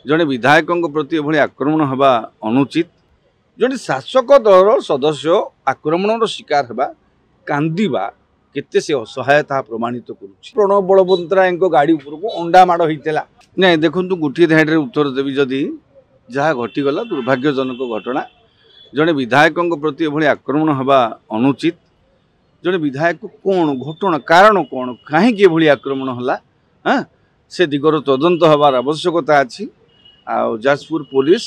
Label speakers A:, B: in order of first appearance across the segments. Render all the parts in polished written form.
A: जड़े विधायक प्रति एभली आक्रमण हवा अनुचित। जड़े शासक दल सदस्य आक्रमण शिकार हवा कांदिबा केते से असहायता प्रमाणित करुछि। प्रणव बलवंतराय गाड़ी उपरको अंडा माड़ होइतेला नै देखंतु गोटे धाड़ी उत्तर देवी जदि जहाँ घटीगला दुर्भाग्यजनक घटना। जड़े विधायक प्रति एभली आक्रमण हवा अनुचित। जड़े विधायक कौन घटना कारण कौन कहीं एभली आक्रमण होला हाँ से दिगर तदंत हबार आवश्यकता अच्छी। जाजपुर पुलिस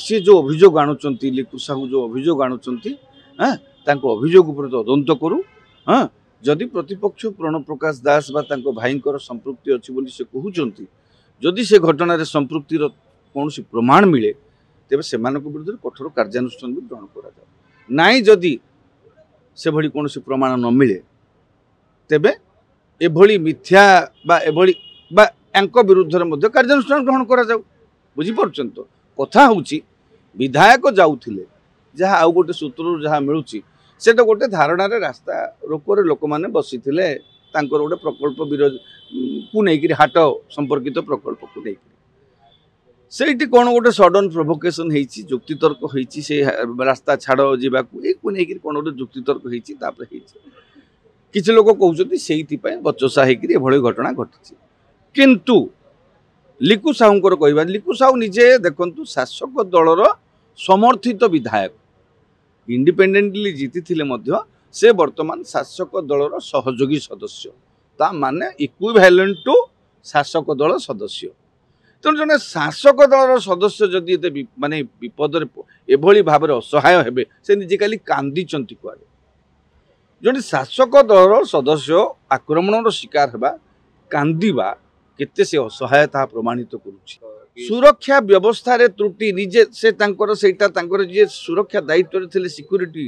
A: सी जो अभियोग आणुचंती लिकु साहू जो अभियोग आणुचंती हाँ तांको अभियोग उपर तदंत करू। हाँ जदि प्रतिपक्ष प्रणव प्रकाश दास बा तांको भाईंकर संपृक्ति अच्छी बोली से कहउचंती जदि से घटना संपृक्तिर कौन प्रमाण मिले तेबे सेमानक विरुद्ध कठोर कार्यानुष्ठान भी ग्रहण करा जाए। नाई जदि से भली कौन प्रमाण न मिले तेबे एभली मिथ्या बा एभली बा यांको विरुद्ध मध्ये कार्यानुष्ठान ग्रहण करा जाऊ। बुझी परछन तो कथा होउची विधायक जाउथिले जहाँ आउ गोटे सूत्र जहाँ मिलूची से तो गोटे धारणा रे रास्ता रोकोरे लोक माने बसिथिले तांकर गोटे प्रकल्प विरोध को नेकिरि हाट संपर्कित प्रकल्प को नेकिरि सेठी कोन गोटे सडन प्रोवोकेशन हेची जुक्तितर्क हेची से रास्ता छाड़ जीवा को नेकिरि कोन गोटे जुक्तितर्क हेची तापर हेची किछि लोक कहउछथि सेहिति पय बचसा हेकिरि एभଳି घटना घटिछि। किंतु लिकु साहूंकर कहबा लिकु साहू निजे देखंतु शासक दलर समर्थित विधायक इंडिपेंडेंटली जीति थिले मध्य से वर्तमान शासक दलर सहयोगी सदस्य ता माने इक्विवेलेंट टू शासक दल सदस्य। तेणु जने शासक दलर सदस्य जदि माने विपद एभଳି भाव असहाय हेबे से निजे खाली कांदी कुआडे। जड़े शासक दलर सदस्य आक्रमण शिकार हवा कांदिबा केते से असहायता प्रमाणित करुछि। सुरक्षा व्यवस्था रे त्रुटि निजे से तांकर सेटा तांकर जे सुरक्षा दायित्व रे थिले सिक्यूरिटी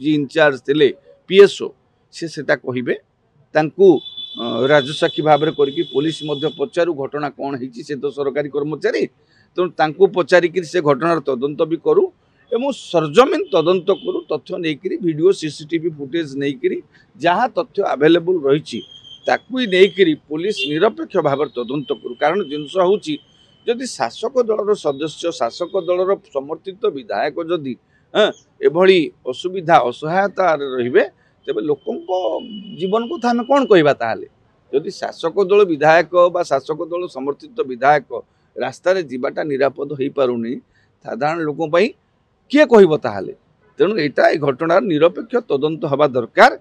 A: इंचार्ज थिले पीएसओ से सेटा कहिबे तांकू राजसाक्षी भाव में करके पुलिस मध्य पचारू घटना कौन है से तो सरकारी कर्मचारी तेणु तांकू पचारिक से घटनार तदंत भी करूँ एवं सरजमीन तदंत करूँ तथ्य नहीं वीडियो सीसीटीवी फुटेज नहीं जहाँ तथ्य आवेलेबल रही नहीं पुलिस निरपेक्ष भाव तदंत करूँ। कारण जिनस हूँ जदि शासक दलर सदस्य शासक दलर समर्थित विधायक जदि एभली असुविधा असहायता रे तेबे लोकों जीवन को आम कौन कहवा ताहले जदि शासक दल विधायक बा शासक दल समर्थित विधायक रास्ता रे जीवाटा निरापद हो पारुनी साधारण लोकों पई किए कहबो ताहले। तेणु यहाँ घटनार निरपेक्ष तदंत हवा दरकार।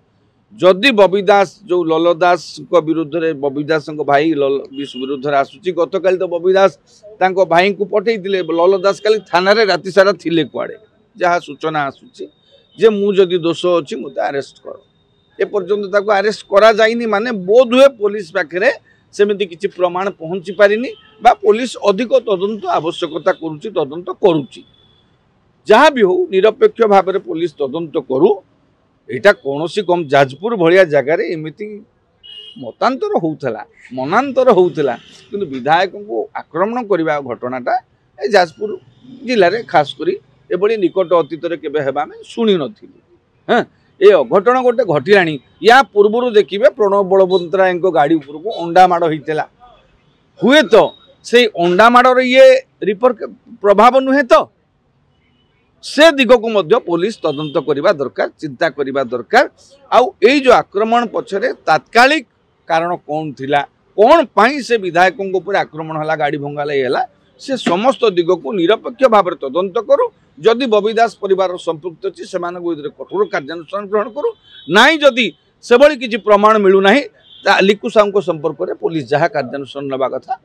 A: जदि बबी दास जो लल दास विरुद्ध रे बबी दास भाई विरुद्ध आसूची गतकाली तो बबी दास तांको भाई को पठे लल दास काली थाना रे राति सारा थिले कुआडे जहाँ सूचना आसूची जे मु जदि दोष अच्छी मत आरेस्ट कर एपर्यंत ताको आरेस्ट करा जाइनी माने बोध हुए पुलिस पाखे सेमिति किछि प्रमाण पहुँची पारिनी बा पुलिस अधिक तदंत आवश्यकता करुछि तदंत करुछि। जहाँ भी हो निरपेक्ष भाव में पुलिस तदंत करू। एटा कौनसी कम जाजपुर भलिया जगार एमती मतांतर होउथला मनांतर होउथला किंतु विधायक को आक्रमण करने घटनाटा जाजपुर जिले में खास करी एभली निकट अतीत केबे हेबा में शुणी नथिलु। हाँ ये अघटन गोटे घटिलानी या पूर्व देखिए प्रणव बलवंतराय गाड़ी उपरको अंडा माड़ होइतेला हुए तो से अंडा माड़र ये रिपोर्ट प्रभाव नुहे तो से दिग को मध्य पुलिस तदंत करने दरकार चिंता करने दरकार। आउ एई जो आक्रमण पछरे तात्कालिक कारण कौन थिला कौन पाई से विधायकों ऊपर आक्रमण हला गाड़ी भंगालाई हला से समस्त दिग को निरपेक्ष भाव में तदंत करू। जदि बबी दास परिवार संपृक्त अच्छी से कठोर कार्यानुष्ठान ग्रहण करू नाई जदि से भली किसी प्रमाण मिलूना लिकु साहू संपर्क में पुलिस जहाँ कार्यानुष्ठान नवा कथा।